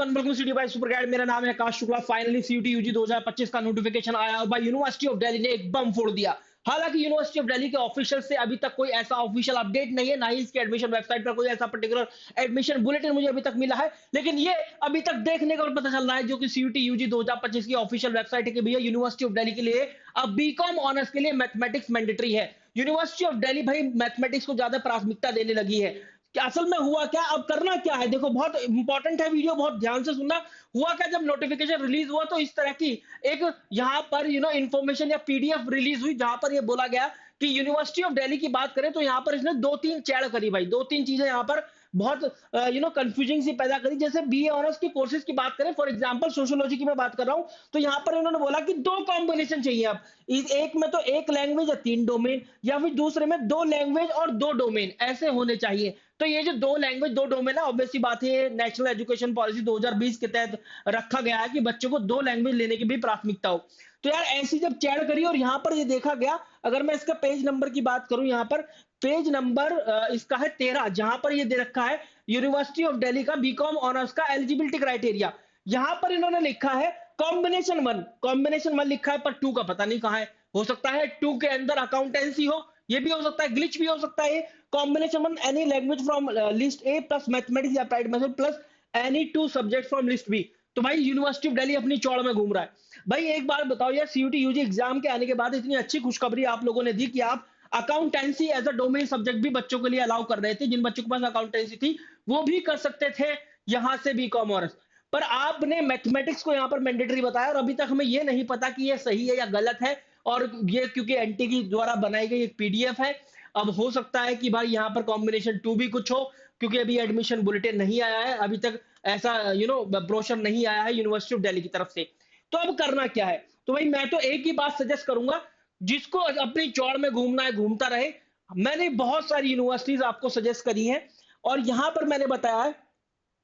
Everyone, welcome to by super guide. मेरा नाम है Akash Shukla. Finally CUT UG 2025 का नोटिफिकेशन आया और भाई यूनिवर्सिटी ऑफ दिल्ली ने एक बम फोड़ दिया। हालांकि यूनिवर्सिटी ऑफ दिल्ली के ऑफिशियल से अभी तक कोई ऐसा ऑफिशियल अपडेट नहीं है, ना ही इसके एडमिशन वेबसाइट पर कोई ऐसा पर्टिकुलर एडमिशन बुलेटिन मुझे अभी तक मिला है। लेकिन ये अभी तक देखने का और पता चल रहा है जो कि सीयूटी यूजी 2025 की ऑफिशियल वेबसाइट है कि भैया यूनिवर्सिटी ऑफ दिल्ली के लिए अब बीकॉम ऑनर्स के लिए मैथमेटिक्स मैंडेटरी है। यूनिवर्सिटी ऑफ दिल्ली भाई मैथमेटिक्स को ज्यादा प्राथमिकता देने लगी है। कि असल में हुआ क्या, अब करना क्या है, देखो बहुत इंपॉर्टेंट है वीडियो, बहुत ध्यान से सुनना। हुआ क्या, जब नोटिफिकेशन रिलीज हुआ तो इस तरह की एक यहाँ पर इंफॉर्मेशन या पीडीएफ रिलीज हुई जहां पर ये बोला गया कि यूनिवर्सिटी ऑफ दिल्ली की बात करें तो यहाँ पर इसने दो तीन चैड़ करी भाई, दो तीन चीजें यहाँ पर बहुत कंफ्यूजिंग सी पैदा करी। जैसे बीए ऑनर्स की कोर्सेज की बात करें, फॉर एग्जांपल सोशियोलॉजी की मैं बात कर रहा हूं, तो यहाँ पर इन्होंने बोला कि दो कॉम्बिनेशन चाहिए। अब एक में तो एक लैंग्वेज या तीन डोमेन, या फिर दूसरे में दो लैंग्वेज और दो डोमेन ऐसे होने चाहिए। तो ये जो दो लैंग्वेज दो डोमेन है, ऑब्वियसली बात है नेशनल एजुकेशन पॉलिसी 2020 के तहत रखा गया है कि बच्चों को दो लैंग्वेज लेने की भी प्राथमिकता हो। तो यार ऐसी जब चैड़ करी और यहाँ पर ये देखा गया, अगर मैं इसका पेज नंबर की बात करूं, यहाँ पर पेज नंबर इसका है 13, जहां पर ये दे रखा है यूनिवर्सिटी ऑफ दिल्ली का बीकॉम ऑनर्स का एलिजिबिलिटी क्राइटेरिया। यहाँ पर इन्होंने लिखा है कॉम्बिनेशन वन, कॉम्बिनेशन वन लिखा है, पर टू का पता नहीं कहाँ है। हो सकता है टू के अंदर अकाउंटेंसी हो, ये भी हो सकता है, ग्लिच भी हो सकता है। Combination one any language from list A plus mathematics या applied mathematics plus any two subject from list B. तो भाई यूनिवर्सिटी ऑफ दिल्ली अपनी चौड़ में घूम रहा है। भाई एक बार बताओ यार, सीयूटी यूजी एग्जाम के आने के बाद इतनी अच्छी खुशखबरी आप लोगों ने दी कि आप accountancy as a domain subject भी बच्चों के लिए अलाउ कर रहे थे। जिन बच्चों के पास अकाउंटेंसी थी वो भी कर सकते थे यहां से बी कॉमर्स, पर आपने मैथमेटिक्स को यहां पर मैंडेटरी बताया और अभी तक हमें ये नहीं पता कि ये सही है या गलत है। और ये क्योंकि एनटी की द्वारा बनाई गई एक पीडीएफ है, अब हो सकता है कि भाई यहाँ पर कॉम्बिनेशन टू भी कुछ हो, क्योंकि अभी एडमिशन बुलेटिन नहीं आया है, अभी तक ऐसा ब्रोशर नहीं आया है यूनिवर्सिटी ऑफ दिल्ली की तरफ से। तो अब करना क्या है, तो भाई मैं तो एक ही बात सजेस्ट करूंगा, जिसको अपनी चौड़ में घूमना है घूमता रहे। मैंने बहुत सारी यूनिवर्सिटीज आपको सजेस्ट करी हैं और यहां पर मैंने बताया है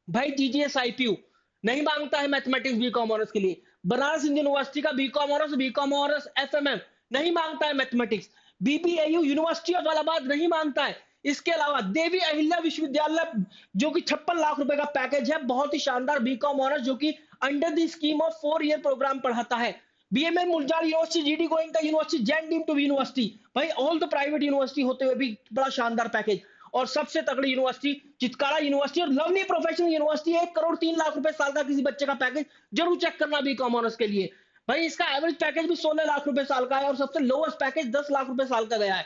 भाई जीजीएस आईपीयू नहीं मांगता है मैथमेटिक्स बीकॉम ऑनर्स के लिए। बनारस हिंदू यूनिवर्सिटी का बीकॉम ऑनर्स एफएमएम नहीं मांगता है mathematics. BBAU university of Allahabad नहीं मांगता है। इसके अलावा देवी अहिल्या विश्वविद्यालय जो कि 56 लाख रुपए का पैकेज है, बहुत ही शानदार बीकॉम ऑनर्स, जो कि under the scheme of 4 year program पढ़ाता है। बीएमएन मुलजार university, GD Goenka university, Jain deem to be university, भाई ऑल द प्राइवेट यूनिवर्सिटी होते हुए भी बड़ा शानदार पैकेज। और सबसे तगड़ी यूनिवर्सिटी चितकारा यूनिवर्सिटी और lovely professional university, 1 crore 3 lakh रुपए साल का किसी बच्चे का पैकेज जरूर चेक करना बीकॉम ऑनर्स के लिए। भाई इसका एवरेज पैकेज भी 16 लाख रुपए साल का है और सबसे लोएस्ट पैकेज 10 लाख रुपए साल का गया है।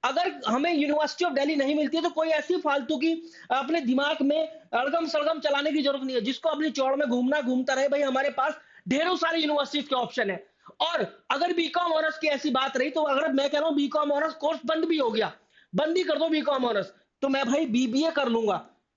अगर हमें यूनिवर्सिटी ऑफ दिल्ली नहीं मिलती है तो कोई ऐसी फालतू की अपने दिमाग में अड़गम सड़गम चलाने की जरूरत नहीं है। जिसको अपनी चौड़ में घूमना घूमता रहे, भाई हमारे पास ढेरों सारी यूनिवर्सिटीज के ऑप्शन है। और अगर बीकॉम ऑनर्स की ऐसी बात रही, तो अगर मैं कह रहा हूं बीकॉम ऑनर्स कोर्स बंद भी हो गया, बंद ही कर दो बीकॉम ऑनर्स, तो मैं भाई बीबीए कर लूंगा,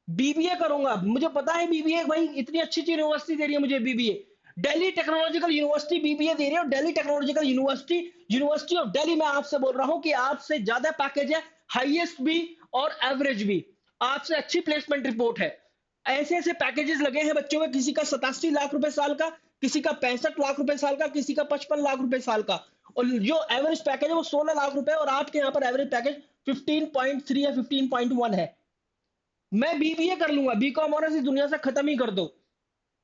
बीबीए करूंगा। मुझे पता है बीबीए भाई इतनी अच्छी अच्छी यूनिवर्सिटी दे रही है मुझे BBA. Delhi technological university BBA दे रही है और Delhi technological university university of Delhi में आपसे बोल रहा हूं कि आपसे ज्यादा पैकेज है, हाईएस्ट भी और एवरेज भी, आपसे अच्छी प्लेसमेंट रिपोर्ट है। ऐसे ऐसे पैकेजेस लगे हैं बच्चों के, किसी का 87 लाख रुपए साल का, किसी का 65 लाख रुपए साल का, किसी का 55 लाख रुपए साल का, और जो एवरेज पैकेज है वो 16 लाख रुपए, और आपके यहाँ पर एवरेज पैकेज 15.3 या 15.1 है। मैं बीबीए कर लूंगा, बीकॉम ऑनर्स इस दुनिया से खत्म ही कर दो।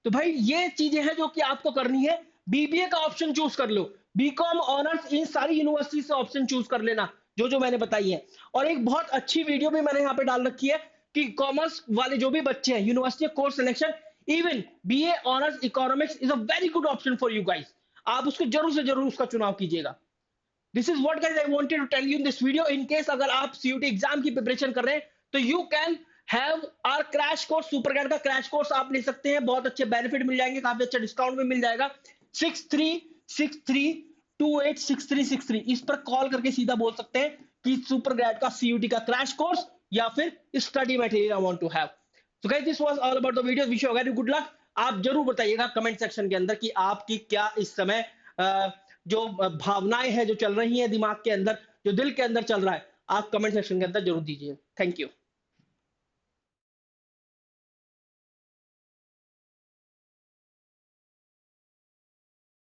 तो भाई ये चीजें हैं जो कि आपको करनी है। बीबीए का ऑप्शन चूज कर लो, बीकॉम ऑनर्स इन सारी यूनिवर्सिटी से ऑप्शन चूज कर लेना जो जो मैंने बताई है। और एक बहुत अच्छी वीडियो भी मैंने यहाँ पे डाल रखी है कि कॉमर्स वाले जो भी बच्चे हैं, university course selection, even BA honours economics is a very good option for you guys. आप उसको जरूर से जरूर उसका चुनाव कीजिएगा। This is what guys I wanted to tell you in this video. In case अगर आप सीयूटी एग्जाम की प्रिपरेशन कर रहे हैं तो you can have our crash course, super guide का क्रैश कोर्स आप ले सकते हैं। बहुत अच्छे बेनिफिट मिल जाएंगे, काफी अच्छा डिस्काउंट भी मिल जाएगा। 6363286363 इस पर कॉल करके सीधा बोल सकते हैं कि सुपर गाइड का सीयूटी का क्रैश कोर्स या फिर study material I want to have. So guys this was all about the video, wish you very good luck. आप जरूर बताइएगा कमेंट सेक्शन के अंदर कि आपकी क्या इस समय जो भावनाएं हैं जो चल रही हैं दिमाग के अंदर, जो दिल के अंदर चल रहा है, आप कमेंट सेक्शन के अंदर जरूर दीजिए। Thank you.